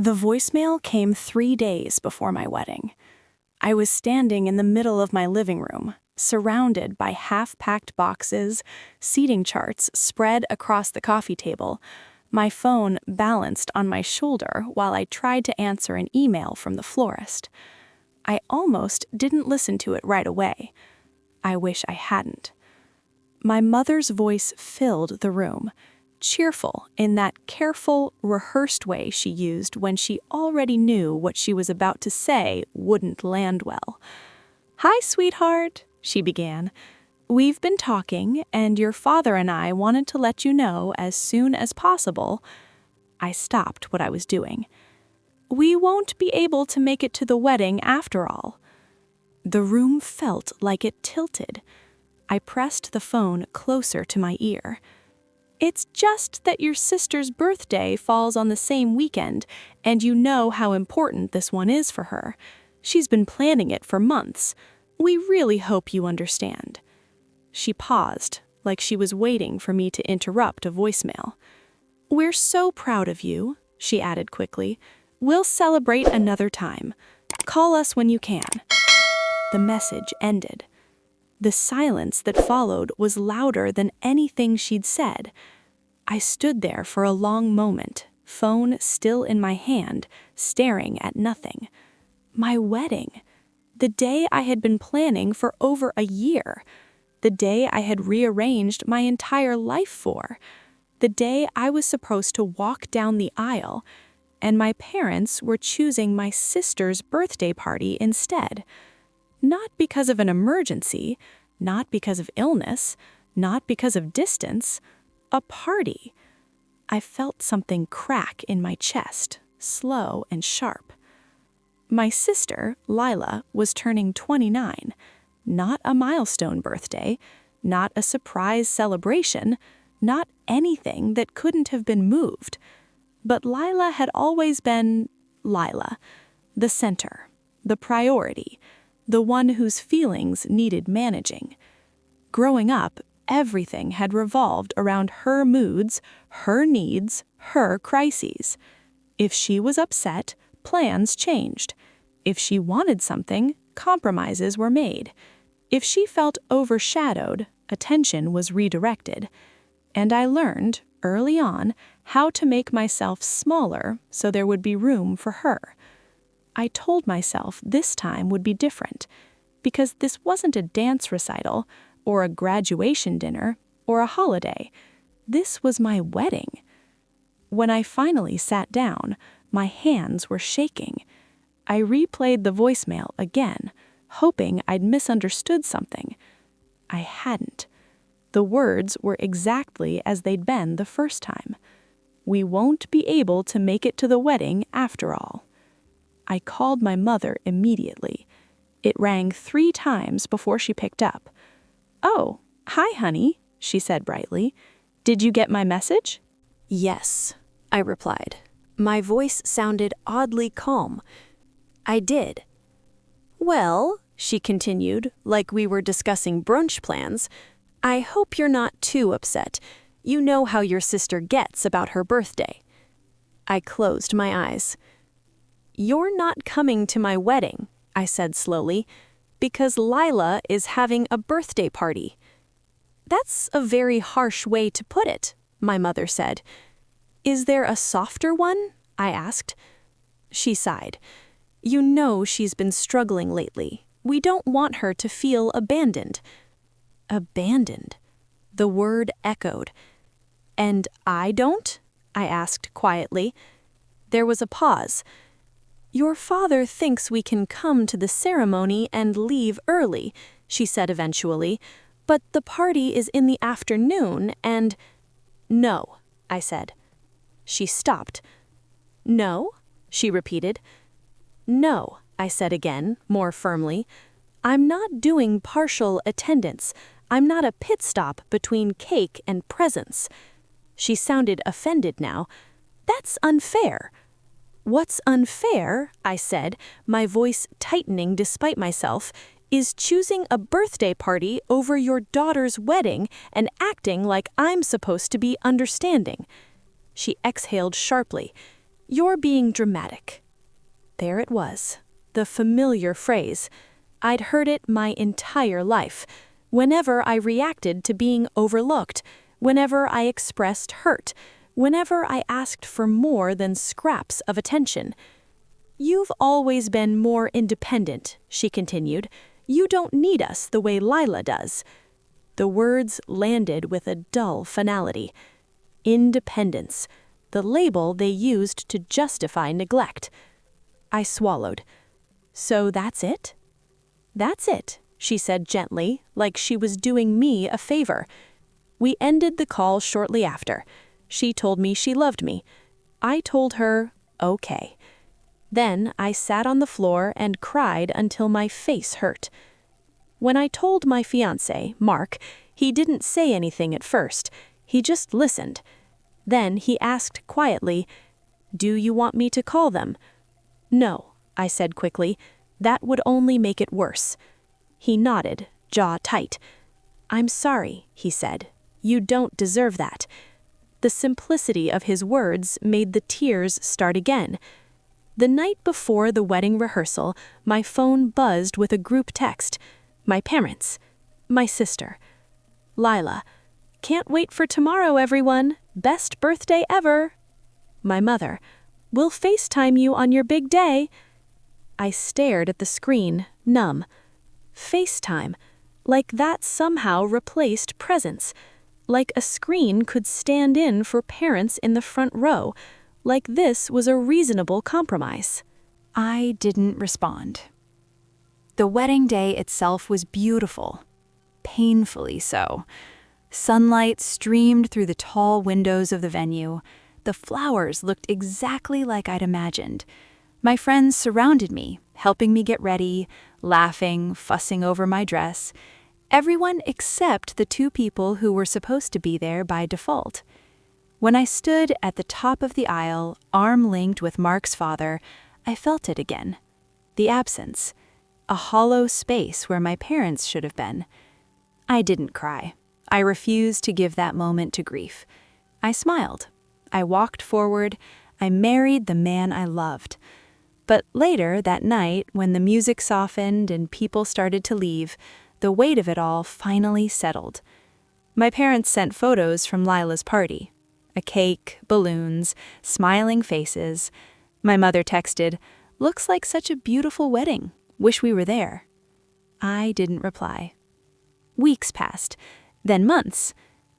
The voicemail came 3 days before my wedding. I was standing in the middle of my living room, surrounded by half-packed boxes, seating charts spread across the coffee table, my phone balanced on my shoulder while I tried to answer an email from the florist. I almost didn't listen to it right away. I wish I hadn't. My mother's voice filled the room, cheerful in that careful, rehearsed way she used when she already knew what she was about to say wouldn't land well. "Hi, sweetheart," she began. "We've been talking, and your father and I wanted to let you know as soon as possible." I stopped what I was doing. "We won't be able to make it to the wedding after all." The room felt like it tilted. I pressed the phone closer to my ear. "It's just that your sister's birthday falls on the same weekend, and you know how important this one is for her. She's been planning it for months. We really hope you understand." She paused, like she was waiting for me to interrupt a voicemail. "We're so proud of you," she added quickly. "We'll celebrate another time. Call us when you can." The message ended. The silence that followed was louder than anything she'd said. I stood there for a long moment, phone still in my hand, staring at nothing. My wedding. The day I had been planning for over a year. The day I had rearranged my entire life for. The day I was supposed to walk down the aisle, and my parents were choosing my sister's birthday party instead. Not because of an emergency, not because of illness, not because of distance. A party. I felt something crack in my chest, slow and sharp. My sister, Lila, was turning 29. Not a milestone birthday, not a surprise celebration, not anything that couldn't have been moved. But Lila had always been Lila, the center, the priority, the one whose feelings needed managing. Growing up, everything had revolved around her moods, her needs, her crises. If she was upset, plans changed. If she wanted something, compromises were made. If she felt overshadowed, attention was redirected. And I learned, early on, how to make myself smaller so there would be room for her. I told myself this time would be different, because this wasn't a dance recital, or a graduation dinner, or a holiday. This was my wedding. When I finally sat down, my hands were shaking. I replayed the voicemail again, hoping I'd misunderstood something. I hadn't. The words were exactly as they'd been the first time. "We won't be able to make it to the wedding after all." I called my mother immediately. It rang 3 times before she picked up. "Oh, hi, honey," she said brightly. "Did you get my message?" "Yes," I replied. My voice sounded oddly calm. "I did." "Well," she continued, like we were discussing brunch plans, "I hope you're not too upset. You know how your sister gets about her birthday." I closed my eyes. "You're not coming to my wedding," I said slowly, "because Lila is having a birthday party." "That's a very harsh way to put it," my mother said. "Is there a softer one?" I asked. She sighed. "You know she's been struggling lately. We don't want her to feel abandoned." Abandoned. The word echoed. "And I don't?" I asked quietly. There was a pause. "Your father thinks we can come to the ceremony and leave early," she said eventually, "but the party is in the afternoon and—" "No," I said. She stopped. "No?" she repeated. "No," I said again, more firmly. "I'm not doing partial attendance. I'm not a pit stop between cake and presents." She sounded offended now. "That's unfair." "What's unfair," I said, my voice tightening despite myself, "is choosing a birthday party over your daughter's wedding and acting like I'm supposed to be understanding." She exhaled sharply. "You're being dramatic." There it was, the familiar phrase. I'd heard it my entire life, whenever I reacted to being overlooked, whenever I expressed hurt, whenever I asked for more than scraps of attention. "You've always been more independent," she continued. "You don't need us the way Lila does." The words landed with a dull finality. Independence, the label they used to justify neglect. I swallowed. "So that's it?" "That's it," she said gently, like she was doing me a favor. We ended the call shortly after. She told me she loved me. I told her, okay. Then I sat on the floor and cried until my face hurt. When I told my fiancé, Mark, he didn't say anything at first. He just listened. Then he asked quietly, "Do you want me to call them?" "No," I said quickly. "That would only make it worse." He nodded, jaw tight. "I'm sorry," he said. "You don't deserve that." The simplicity of his words made the tears start again. The night before the wedding rehearsal, my phone buzzed with a group text. My parents. My sister. "Lila, can't wait for tomorrow, everyone. Best birthday ever." My mother. "We'll FaceTime you on your big day." I stared at the screen, numb. FaceTime. Like that somehow replaced presence. Like a screen could stand in for parents in the front row. Like this was a reasonable compromise. I didn't respond. The wedding day itself was beautiful. Painfully so. Sunlight streamed through the tall windows of the venue. The flowers looked exactly like I'd imagined. My friends surrounded me, helping me get ready, laughing, fussing over my dress. Everyone except the two people who were supposed to be there by default. When I stood at the top of the aisle, arm-linked with Mark's father, I felt it again. The absence. A hollow space where my parents should have been. I didn't cry. I refused to give that moment to grief. I smiled. I walked forward. I married the man I loved. But later that night, when the music softened and people started to leave, the weight of it all finally settled. My parents sent photos from Lila's party. A cake, balloons, smiling faces. My mother texted, "Looks like such a beautiful wedding. Wish we were there." I didn't reply. Weeks passed, then months.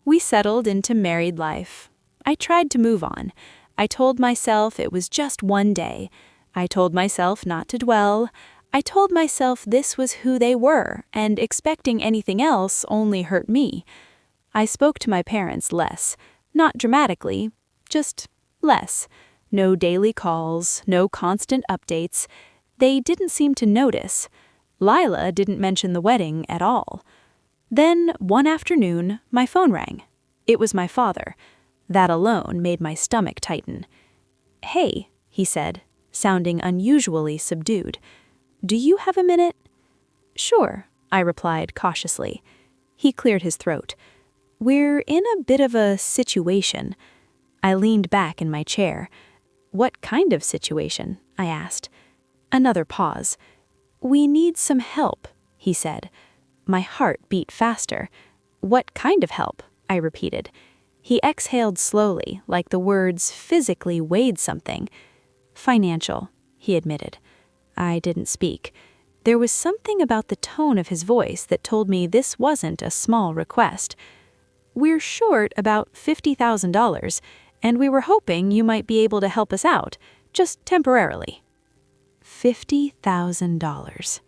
We settled into married life. I tried to move on. I told myself it was just one day. I told myself not to dwell. I told myself this was who they were, and expecting anything else only hurt me. I spoke to my parents less. Not dramatically, just less. No daily calls, no constant updates. They didn't seem to notice. Lila didn't mention the wedding at all. Then, one afternoon, my phone rang. It was my father. That alone made my stomach tighten. "Hey," he said, sounding unusually subdued. "Do you have a minute?" "Sure," I replied cautiously. He cleared his throat. "We're in a bit of a situation." I leaned back in my chair. "What kind of situation?" I asked. Another pause. "We need some help," he said. My heart beat faster. "What kind of help?" I repeated. He exhaled slowly, like the words physically weighed something. "Financial," he admitted. I didn't speak. There was something about the tone of his voice that told me this wasn't a small request. "We're short about $50,000, and we were hoping you might be able to help us out, just temporarily." $50,000.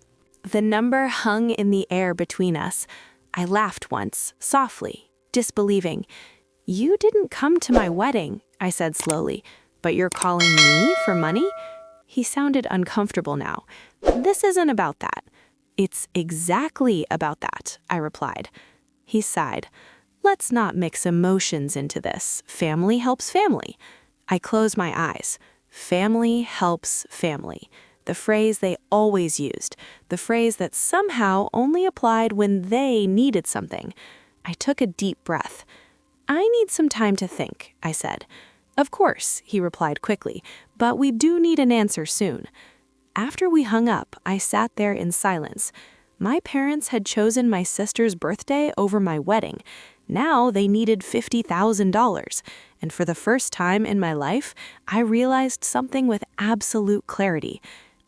The number hung in the air between us. I laughed once, softly, disbelieving. "You didn't come to my wedding," I said slowly, "but you're calling me for money?" He sounded uncomfortable now. "This isn't about that." "It's exactly about that," I replied. He sighed. "Let's not mix emotions into this. Family helps family." I closed my eyes. Family helps family. The phrase they always used. The phrase that somehow only applied when they needed something. I took a deep breath. "I need some time to think," I said. "Of course," he replied quickly, but we do need an answer soon." After we hung up, I sat there in silence. My parents had chosen my sister's birthday over my wedding. Now they needed $50,000, and for the first time in my life, I realized something with absolute clarity.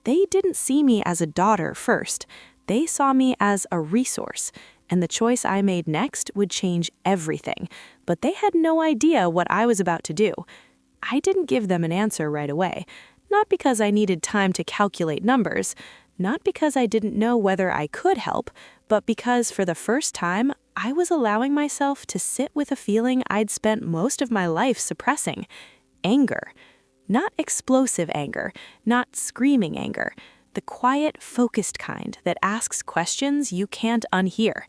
They didn't see me as a daughter first. They saw me as a resource, and the choice I made next would change everything. But they had no idea what I was about to do. I didn't give them an answer right away, not because I needed time to calculate numbers, not because I didn't know whether I could help, but because for the first time, I was allowing myself to sit with a feeling I'd spent most of my life suppressing: anger. Not explosive anger, not screaming anger, the quiet, focused kind that asks questions you can't unhear.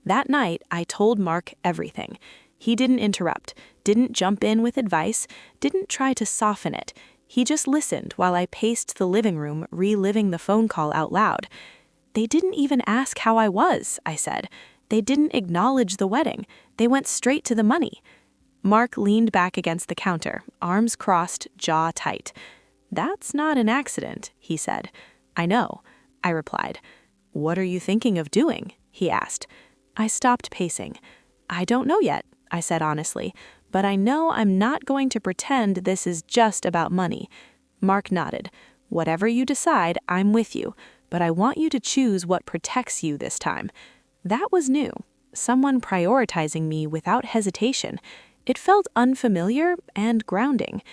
That night, I told Mark everything. He didn't interrupt, didn't jump in with advice, didn't try to soften it. He just listened while I paced the living room, reliving the phone call out loud. "They didn't even ask how I was," I said. "They didn't acknowledge the wedding. They went straight to the money." Mark leaned back against the counter, arms crossed, jaw tight. "That's not an accident," he said. "I know," I replied. "What are you thinking of doing?" he asked. I stopped pacing. "I don't know yet," I said honestly, "but I know I'm not going to pretend this is just about money." Mark nodded. "Whatever you decide, I'm with you, but I want you to choose what protects you this time." That was new. Someone prioritizing me without hesitation. It felt unfamiliar and grounding.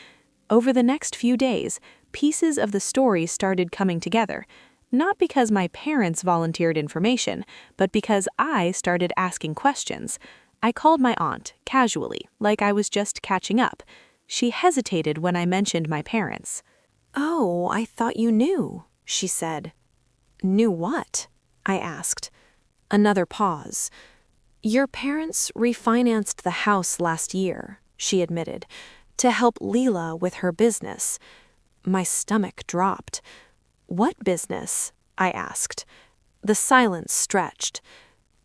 Over the next few days, pieces of the story started coming together. Not because my parents volunteered information, but because I started asking questions. I called my aunt, casually, like I was just catching up. She hesitated when I mentioned my parents. "Oh, I thought you knew," she said. "Knew what?" I asked. Another pause. "Your parents refinanced the house last year," she admitted, "to help Leela with her business." My stomach dropped. "What business?" I asked. The silence stretched.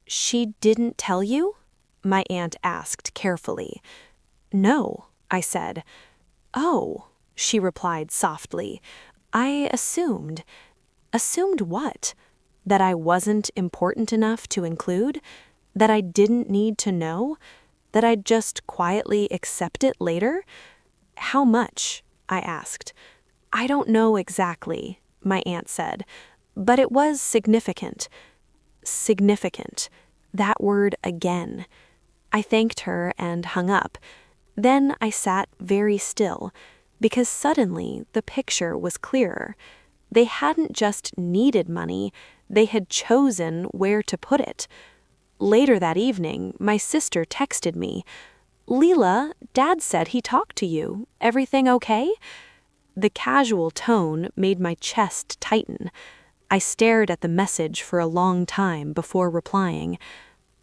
"She didn't tell you?" my aunt asked carefully. "No," I said. "Oh," she replied softly. "I assumed." "Assumed what? That I wasn't important enough to include? That I didn't need to know? That I'd just quietly accept it later?" "How much?" I asked. "I don't know exactly," my aunt said, "but it was significant." Significant. That word again. I thanked her and hung up. Then I sat very still, because suddenly the picture was clearer. They hadn't just needed money, they had chosen where to put it. Later that evening, my sister texted me, "Leela, Dad said he talked to you. Everything okay?" The casual tone made my chest tighten. I stared at the message for a long time before replying.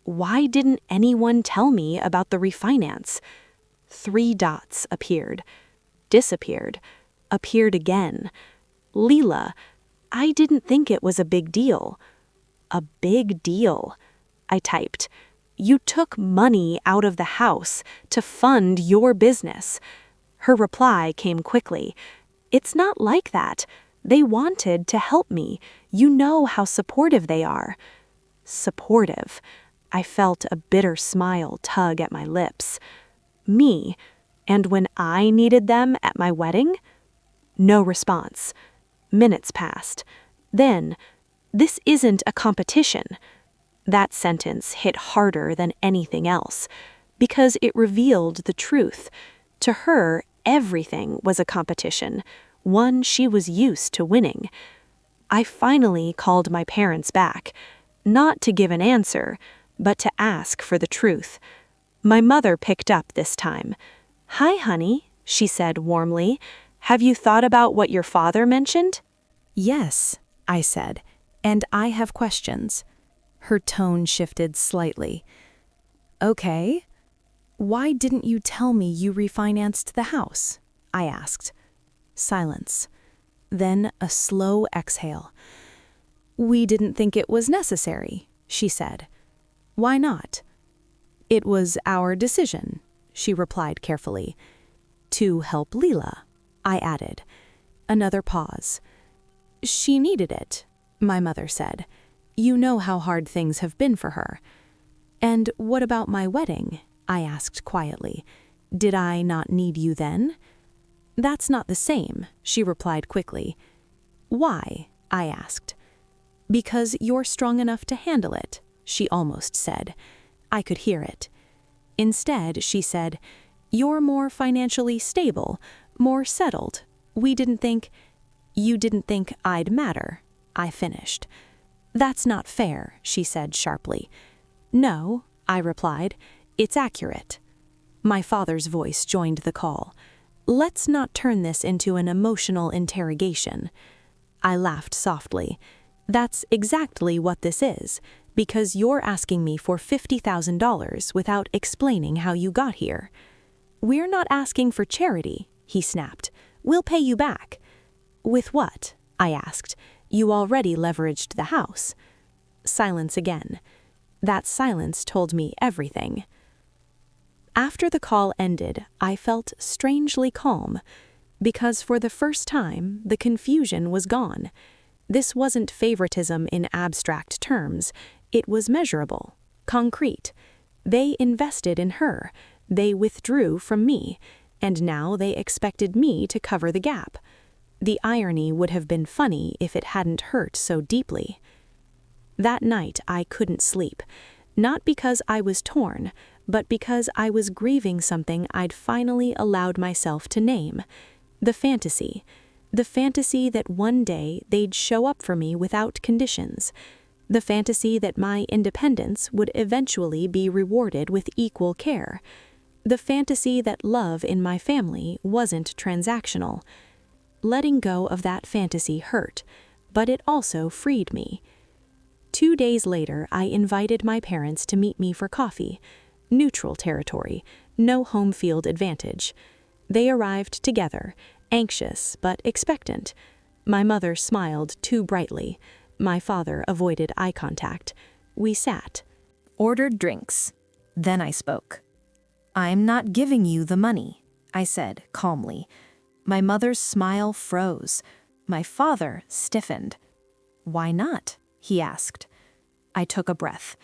Why didn't anyone tell me about the refinance? 3 dots appeared, disappeared, appeared again. "Leela, I didn't think it was a big deal." "A big deal," I typed. "You took money out of the house to fund your business." Her reply came quickly. "It's not like that. They wanted to help me. You know how supportive they are." Supportive. I felt a bitter smile tug at my lips. Me, and when I needed them at my wedding? No response. Minutes passed. Then, "This isn't a competition." That sentence hit harder than anything else, because it revealed the truth. To her, everything was a competition, one she was used to winning. I finally called my parents back, not to give an answer, but to ask for the truth. My mother picked up this time. "Hi, honey," she said warmly. "Have you thought about what your father mentioned?" "Yes," I said, "and I have questions." Her tone shifted slightly. "Okay. Why didn't you tell me you refinanced the house?" I asked. Silence. Then a slow exhale. "We didn't think it was necessary," she said. "Why not?" "It was our decision," she replied carefully. "To help Leela." I added. Another pause. She needed it, my mother said. You know how hard things have been for her. And what about my wedding? I asked quietly. Did I not need you then? That's not the same, she replied quickly. Why? I asked. Because you're strong enough to handle it, she almost said. I could hear it. Instead, she said, you're more financially stable, more settled. You didn't think I'd matter, I finished. That's not fair, she said sharply. No, I replied, it's accurate. My father's voice joined the call. Let's not turn this into an emotional interrogation. I laughed softly. That's exactly what this is, because you're asking me for $50,000 without explaining how you got here. We're not asking for charity, he snapped. We'll pay you back. With what? I asked. You already leveraged the house. Silence again. That silence told me everything. After the call ended, I felt strangely calm, because for the first time, the confusion was gone. This wasn't favoritism in abstract terms. It was measurable, concrete. They invested in her. They withdrew from me, and now they expected me to cover the gap. The irony would have been funny if it hadn't hurt so deeply. That night I couldn't sleep, not because I was torn, but because I was grieving something I'd finally allowed myself to name. The fantasy that one day they'd show up for me without conditions. The fantasy that my independence would eventually be rewarded with equal care. The fantasy that love in my family wasn't transactional. Letting go of that fantasy hurt, but it also freed me. 2 days later, I invited my parents to meet me for coffee. Neutral territory, no home field advantage. They arrived together, anxious but expectant. My mother smiled too brightly. My father avoided eye contact. We sat. Ordered drinks. Then I spoke. I'm not giving you the money, I said calmly. My mother's smile froze. My father stiffened. Why not? He asked. I took a breath.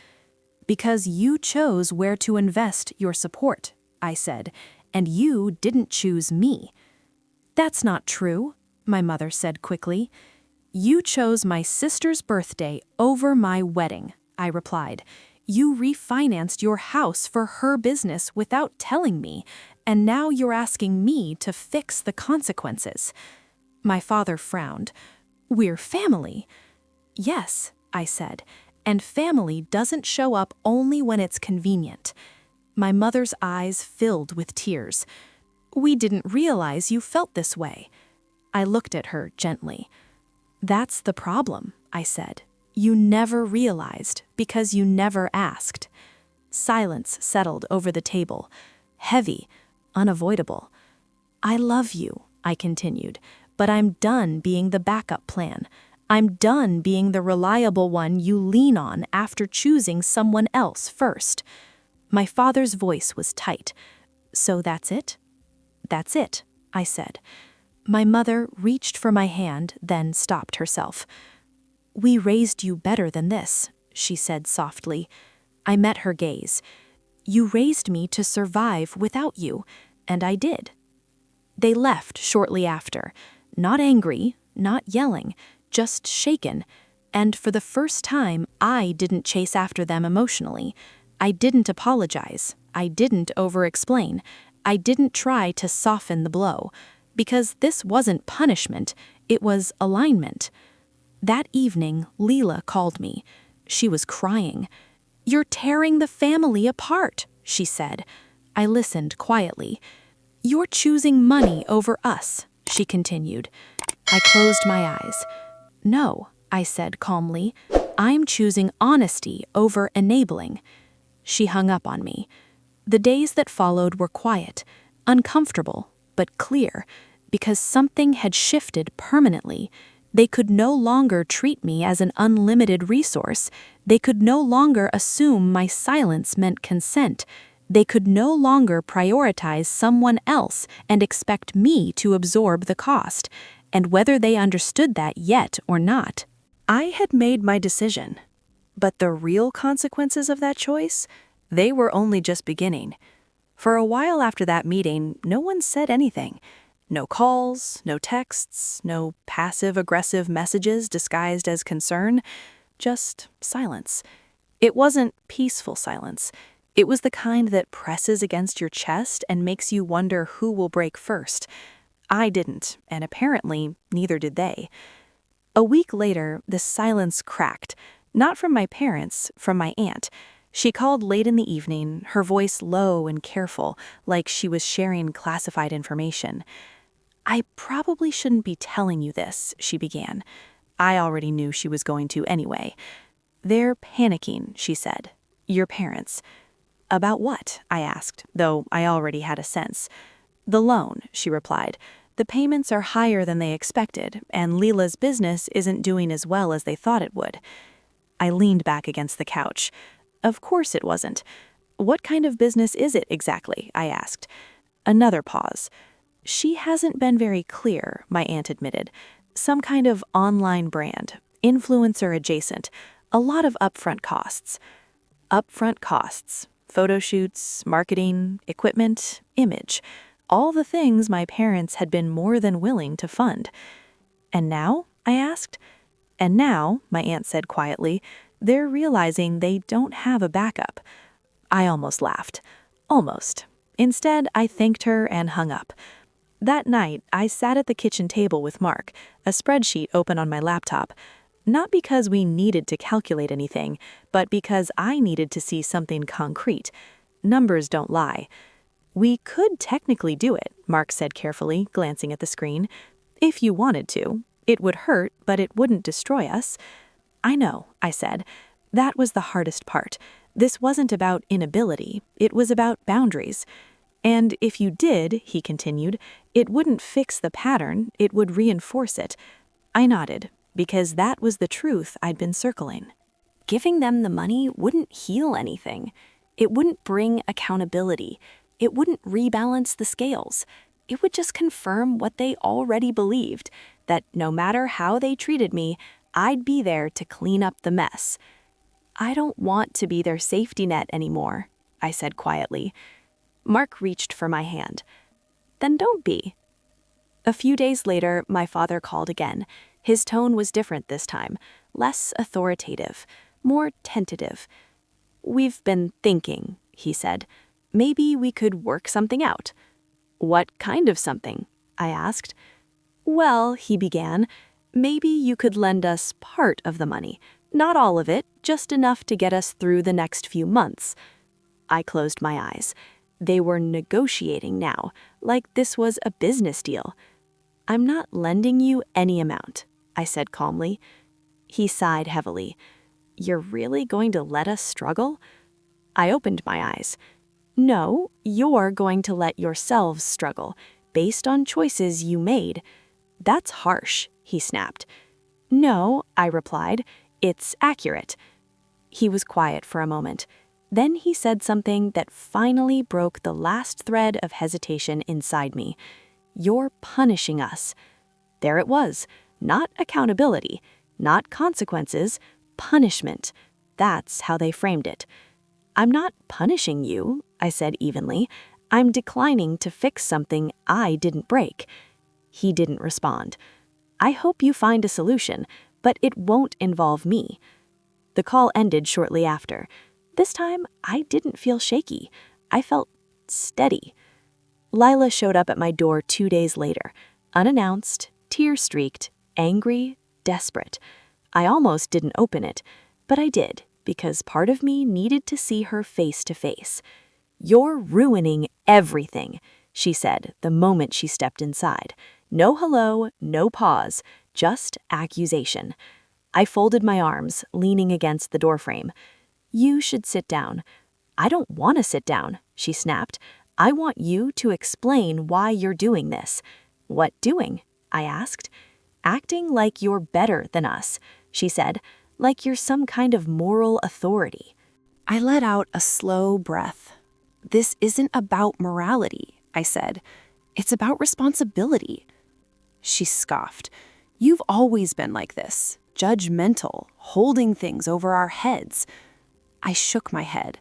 Because you chose where to invest your support, I said, and you didn't choose me. That's not true, my mother said quickly. You chose my sister's birthday over my wedding, I replied. You refinanced your house for her business without telling me, and now you're asking me to fix the consequences. My father frowned. We're family. Yes, I said, and family doesn't show up only when it's convenient. My mother's eyes filled with tears. We didn't realize you felt this way. I looked at her gently. That's the problem, I said. You never realized because you never asked. Silence settled over the table, heavy, unavoidable. I love you, I continued, but I'm done being the backup plan. I'm done being the reliable one you lean on after choosing someone else first. My father's voice was tight. So that's it? That's it, I said. My mother reached for my hand, then stopped herself. We raised you better than this, she said softly. I met her gaze. You raised me to survive without you, and I did. They left shortly after, not angry, not yelling, just shaken, and for the first time I didn't chase after them emotionally. I didn't apologize. I didn't over-explain. I didn't try to soften the blow, because this wasn't punishment, it was alignment. That evening, Leela called me. She was crying. You're tearing the family apart, she said. I listened quietly. You're choosing money over us, she continued. I closed my eyes. No, I said calmly. I'm choosing honesty over enabling. She hung up on me. The days that followed were quiet, uncomfortable, but clear, because something had shifted permanently. They could no longer treat me as an unlimited resource. They could no longer assume my silence meant consent. They could no longer prioritize someone else and expect me to absorb the cost, and whether they understood that yet or not. I had made my decision. But the real consequences of that choice, they were only just beginning. For a while after that meeting, no one said anything. No calls, no texts, no passive-aggressive messages disguised as concern, just silence. It wasn't peaceful silence. It was the kind that presses against your chest and makes you wonder who will break first. I didn't, and apparently neither did they. A week later, the silence cracked. Not from my parents, from my aunt. She called late in the evening, her voice low and careful, like she was sharing classified information. "I probably shouldn't be telling you this," she began. I already knew she was going to anyway. "They're panicking," she said. "Your parents." "About what?" I asked, though I already had a sense. "The loan," she replied. "The payments are higher than they expected, and Leela's business isn't doing as well as they thought it would." I leaned back against the couch. Of course it wasn't. "What kind of business is it exactly?" I asked. Another pause. "She hasn't been very clear," my aunt admitted. "Some kind of online brand, influencer adjacent, a lot of upfront costs." Upfront costs. Photo shoots, marketing, equipment, image. All the things my parents had been more than willing to fund. "And now?" I asked. "And now," my aunt said quietly, "they're realizing they don't have a backup." I almost laughed. Almost. Instead, I thanked her and hung up. That night, I sat at the kitchen table with Mark, a spreadsheet open on my laptop. Not because we needed to calculate anything, but because I needed to see something concrete. Numbers don't lie. "We could technically do it," Mark said carefully, glancing at the screen. "If you wanted to. It would hurt, but it wouldn't destroy us." "I know," I said. That was the hardest part. This wasn't about inability. It was about boundaries. "And if you did," he continued, "it wouldn't fix the pattern, it would reinforce it." I nodded, because that was the truth I'd been circling. Giving them the money wouldn't heal anything. It wouldn't bring accountability. It wouldn't rebalance the scales. It would just confirm what they already believed, that no matter how they treated me, I'd be there to clean up the mess. "I don't want to be their safety net anymore," I said quietly. Mark reached for my hand. "Then don't be." A few days later, my father called again. His tone was different this time, less authoritative, more tentative. "We've been thinking," he said. "Maybe we could work something out." "What kind of something?" I asked. "Well," he began, "maybe you could lend us part of the money. Not all of it, just enough to get us through the next few months." I closed my eyes. They were negotiating now, like this was a business deal. "I'm not lending you any amount," I said calmly. He sighed heavily. "You're really going to let us struggle?" I opened my eyes. "No, you're going to let yourselves struggle, based on choices you made." "That's harsh," he snapped. "No," I replied, "it's accurate." He was quiet for a moment. Then he said something that finally broke the last thread of hesitation inside me. "You're punishing us." There it was. Not accountability, not consequences, punishment. That's how they framed it. "I'm not punishing you," I said evenly. "I'm declining to fix something I didn't break." He didn't respond. "I hope you find a solution, but it won't involve me." The call ended shortly after. This time, I didn't feel shaky. I felt steady. Lila showed up at my door 2 days later, unannounced, tear-streaked, angry, desperate. I almost didn't open it, but I did, because part of me needed to see her face to face. "You're ruining everything," she said the moment she stepped inside. No hello, no pause, just accusation. I folded my arms, leaning against the doorframe. "You should sit down." "I don't want to sit down," she snapped. "I want you to explain why you're doing this." "What doing?" I asked. "Acting like you're better than us," she said, "like you're some kind of moral authority." I let out a slow breath. This isn't about morality, I said. It's about responsibility. She scoffed. You've always been like this, judgmental, holding things over our heads. I shook my head.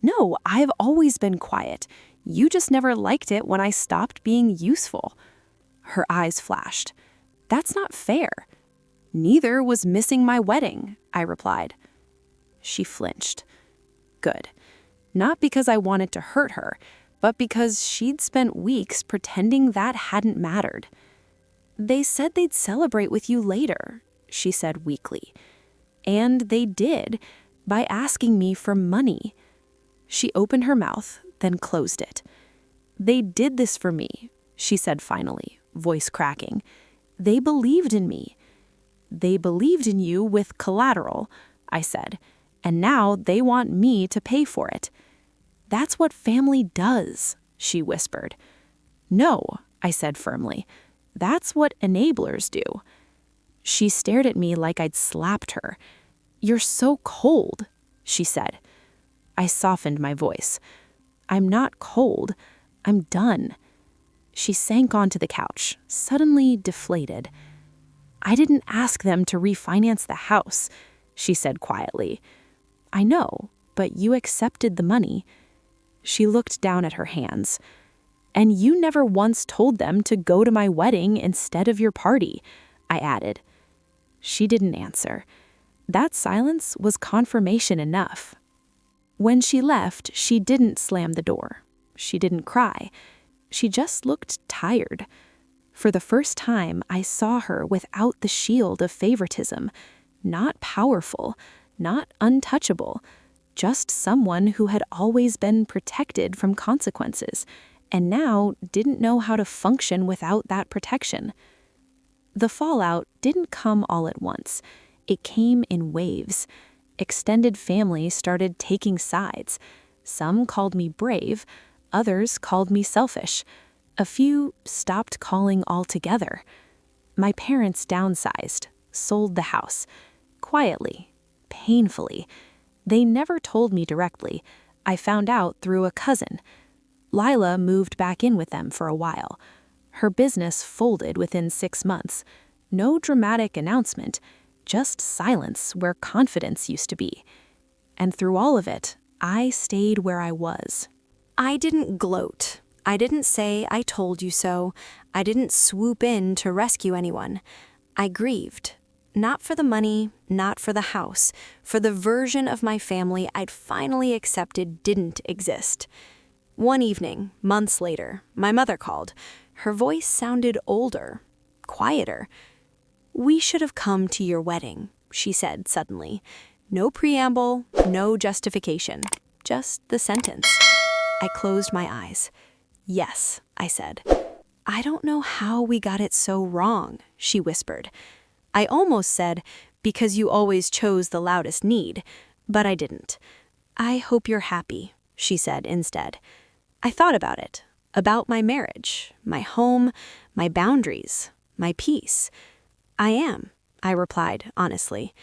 No, I've always been quiet. You just never liked it when I stopped being useful. Her eyes flashed. That's not fair. Neither was missing my wedding, I replied. She flinched. Good. Not because I wanted to hurt her, but because she'd spent weeks pretending that hadn't mattered. They said they'd celebrate with you later, she said weakly. And they did, by asking me for money. She opened her mouth, then closed it. They did this for me, she said finally, voice cracking. They believed in me. They believed in you with collateral, I said, and now they want me to pay for it. That's what family does, she whispered. No, I said firmly. That's what enablers do. She stared at me like I'd slapped her. You're so cold, she said. I softened my voice. I'm not cold. I'm done. She sank onto the couch, suddenly deflated. I didn't ask them to refinance the house, she said quietly. I know, but you accepted the money. She looked down at her hands. And you never once told them to go to my wedding instead of your party, I added. She didn't answer. That silence was confirmation enough. When she left, she didn't slam the door. She didn't cry. She just looked tired. For the first time, I saw her without the shield of favoritism. Not powerful, not untouchable, just someone who had always been protected from consequences, and now didn't know how to function without that protection. The fallout didn't come all at once. It came in waves. Extended family started taking sides. Some called me brave, others called me selfish. A few stopped calling altogether. My parents downsized, sold the house. Quietly, painfully. They never told me directly. I found out through a cousin. Lila moved back in with them for a while. Her business folded within 6 months. No dramatic announcement, just silence where confidence used to be. And through all of it, I stayed where I was. I didn't gloat. I didn't say I told you so. I didn't swoop in to rescue anyone. I grieved. Not for the money, not for the house, for the version of my family I'd finally accepted didn't exist. One evening, months later, my mother called. Her voice sounded older, quieter. We should have come to your wedding, she said suddenly. No preamble, no justification, just the sentence. I closed my eyes. Yes, I said. I don't know how we got it so wrong, she whispered. I almost said, because you always chose the loudest need, but I didn't. I hope you're happy, she said instead. I thought about it, about my marriage, my home, my boundaries, my peace. I am, I replied honestly.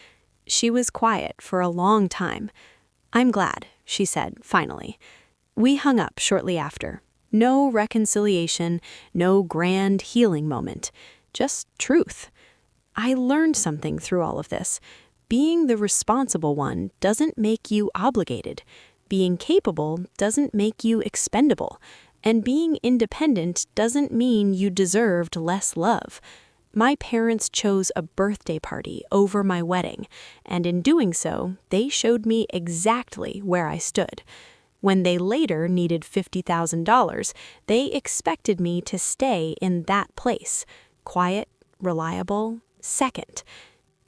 She was quiet for a long time. I'm glad, she said finally. We hung up shortly after. No reconciliation, no grand healing moment, just truth. I learned something through all of this. Being the responsible one doesn't make you obligated. Being capable doesn't make you expendable. And being independent doesn't mean you deserved less love. My parents chose a birthday party over my wedding, and in doing so, they showed me exactly where I stood. When they later needed $50,000, they expected me to stay in that place, quiet, reliable, second.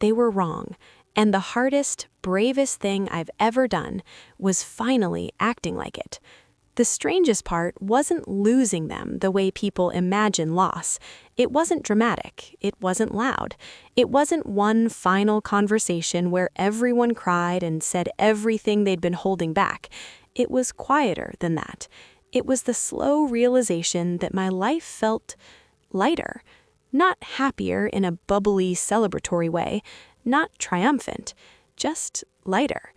They were wrong, and the hardest, bravest thing I've ever done was finally acting like it. The strangest part wasn't losing them the way people imagine loss. It wasn't dramatic. It wasn't loud. It wasn't one final conversation where everyone cried and said everything they'd been holding back. It was quieter than that. It was the slow realization that my life felt lighter. Not happier in a bubbly, celebratory way, not triumphant, just lighter.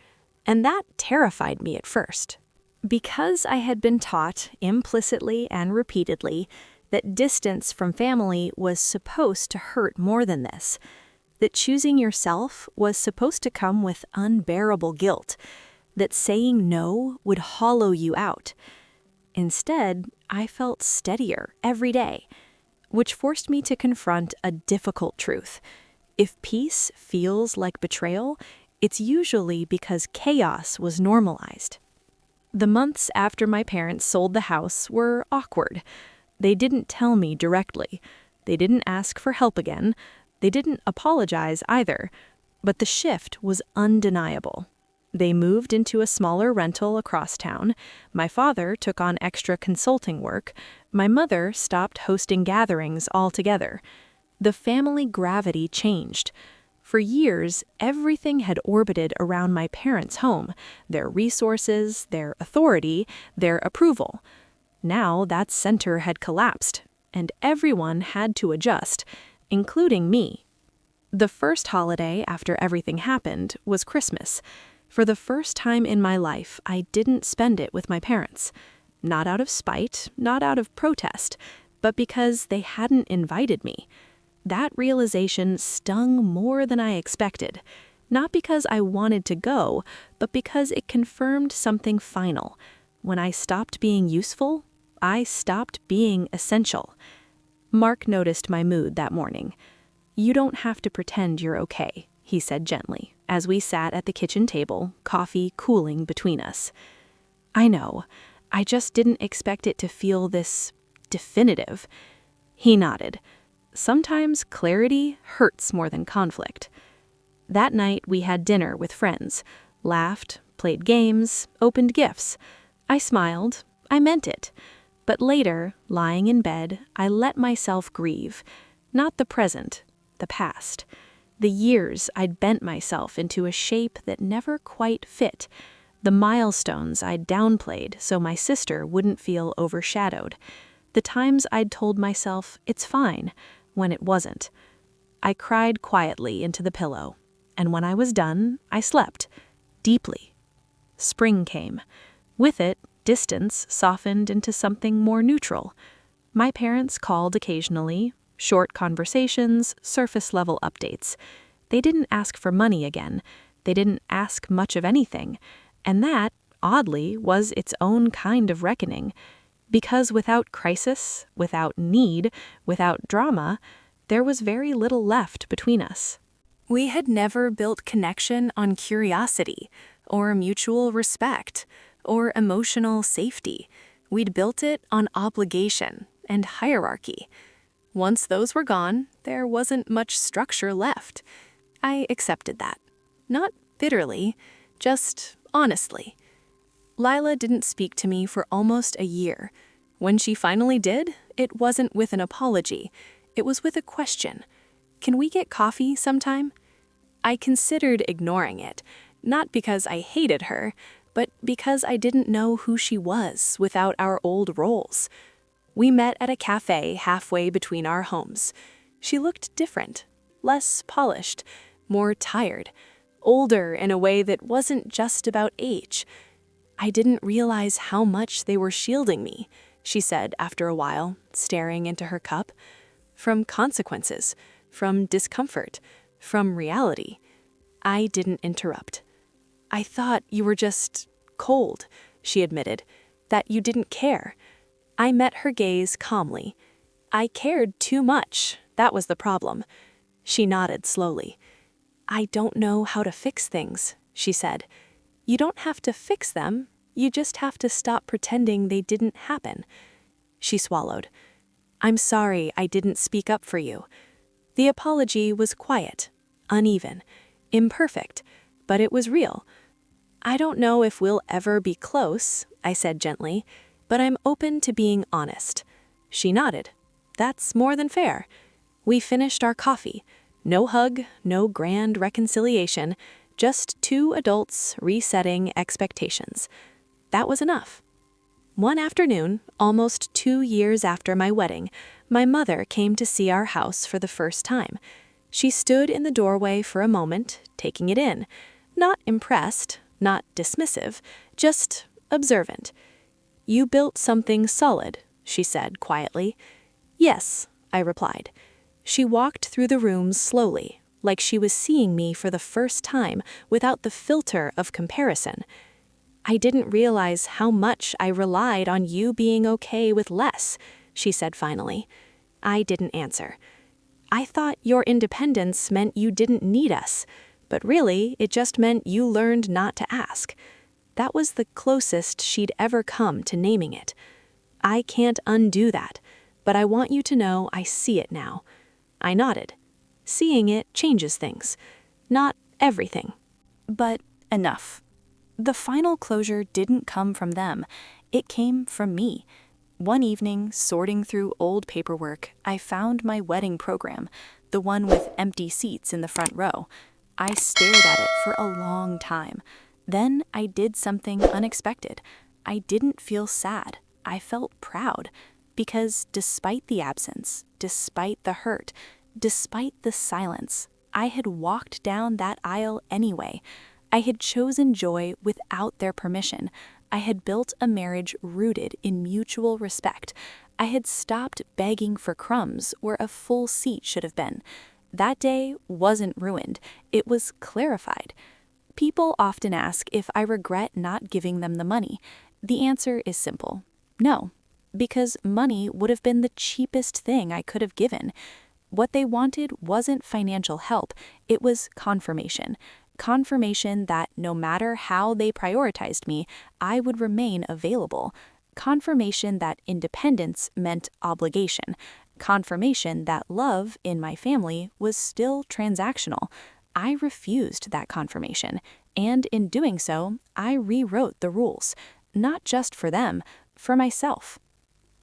And that terrified me at first. Because I had been taught, implicitly and repeatedly, that distance from family was supposed to hurt more than this, that choosing yourself was supposed to come with unbearable guilt, that saying no would hollow you out. Instead, I felt steadier every day, which forced me to confront a difficult truth. If peace feels like betrayal, it's usually because chaos was normalized. The months after my parents sold the house were awkward. They didn't tell me directly. They didn't ask for help again. They didn't apologize either. But the shift was undeniable. They moved into a smaller rental across town. My father took on extra consulting work. My mother stopped hosting gatherings altogether. The family gravity changed. For years, everything had orbited around my parents' home, their resources, their authority, their approval. Now that center had collapsed, and everyone had to adjust, including me. The first holiday after everything happened was Christmas. For the first time in my life, I didn't spend it with my parents. Not out of spite, not out of protest, but because they hadn't invited me. That realization stung more than I expected, not because I wanted to go, but because it confirmed something final. When I stopped being useful, I stopped being essential. Mark noticed my mood that morning. "You don't have to pretend you're okay," he said gently, as we sat at the kitchen table, coffee cooling between us. "I know. I just didn't expect it to feel this definitive." He nodded. Sometimes clarity hurts more than conflict. That night we had dinner with friends, laughed, played games, opened gifts. I smiled. I meant it. But later, lying in bed, I let myself grieve. Not the present, the past. The years I'd bent myself into a shape that never quite fit. The milestones I'd downplayed so my sister wouldn't feel overshadowed. The times I'd told myself it's fine, when it wasn't. I cried quietly into the pillow, and when I was done, I slept, deeply. Spring came. With it, distance softened into something more neutral. My parents called occasionally, short conversations, surface-level updates. They didn't ask for money again. They didn't ask much of anything. And that, oddly, was its own kind of reckoning. Because without crisis, without need, without drama, there was very little left between us. We had never built connection on curiosity, or mutual respect, or emotional safety. We'd built it on obligation and hierarchy. Once those were gone, there wasn't much structure left. I accepted that. Not bitterly, just honestly. Lila didn't speak to me for almost a year. When she finally did, it wasn't with an apology. It was with a question. "Can we get coffee sometime?" I considered ignoring it, not because I hated her, but because I didn't know who she was without our old roles. We met at a cafe halfway between our homes. She looked different, less polished, more tired, older in a way that wasn't just about age. "I didn't realize how much they were shielding me," she said after a while, staring into her cup. "From consequences, from discomfort, from reality." I didn't interrupt. "I thought you were just cold," she admitted, "that you didn't care." I met her gaze calmly. "I cared too much, that was the problem." She nodded slowly. "I don't know how to fix things," she said. "You don't have to fix them, you just have to stop pretending they didn't happen." She swallowed. "I'm sorry I didn't speak up for you." The apology was quiet, uneven, imperfect, but it was real. "I don't know if we'll ever be close," I said gently, "but I'm open to being honest." She nodded. "That's more than fair." We finished our coffee. No hug, no grand reconciliation, just two adults resetting expectations. That was enough. One afternoon, almost 2 years after my wedding, my mother came to see our house for the first time. She stood in the doorway for a moment, taking it in. Not impressed, not dismissive, just observant. "You built something solid," she said quietly. "Yes," I replied. She walked through the rooms slowly, like she was seeing me for the first time without the filter of comparison. "I didn't realize how much I relied on you being okay with less," she said finally. I didn't answer. "I thought your independence meant you didn't need us, but really it just meant you learned not to ask." That was the closest she'd ever come to naming it. "I can't undo that, but I want you to know I see it now." I nodded. Seeing it changes things. Not everything. But enough. The final closure didn't come from them. It came from me. One evening, sorting through old paperwork, I found my wedding program, the one with empty seats in the front row. I stared at it for a long time. Then I did something unexpected. I didn't feel sad. I felt proud. Because despite the absence, despite the hurt, despite the silence, I had walked down that aisle anyway. I had chosen joy without their permission. I had built a marriage rooted in mutual respect. I had stopped begging for crumbs where a full seat should have been. That day wasn't ruined. It was clarified. People often ask if I regret not giving them the money. The answer is simple. No, because money would have been the cheapest thing I could have given. What they wanted wasn't financial help, it was confirmation. Confirmation that no matter how they prioritized me, I would remain available. Confirmation that independence meant obligation. Confirmation that love in my family was still transactional. I refused that confirmation, and in doing so, I rewrote the rules. Not just for them, for myself.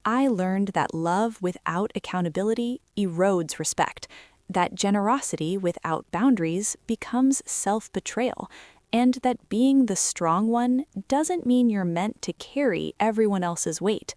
I learned that love without accountability erodes respect, that generosity without boundaries becomes self-betrayal, and that being the strong one doesn't mean you're meant to carry everyone else's weight.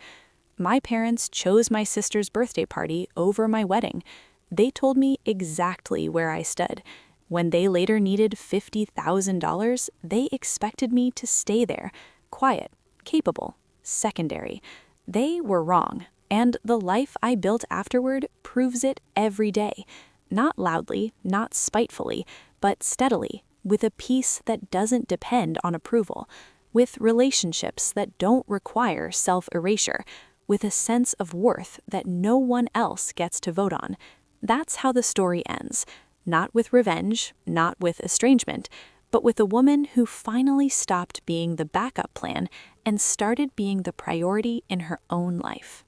My parents chose my sister's birthday party over my wedding. They told me exactly where I stood. When they later needed $50,000, they expected me to stay there, quiet, capable, secondary. They were wrong, and the life I built afterward proves it every day. Not loudly, not spitefully, but steadily, with a peace that doesn't depend on approval, with relationships that don't require self-erasure, with a sense of worth that no one else gets to vote on. That's how the story ends. Not with revenge, not with estrangement, but with a woman who finally stopped being the backup plan and started being the priority in her own life.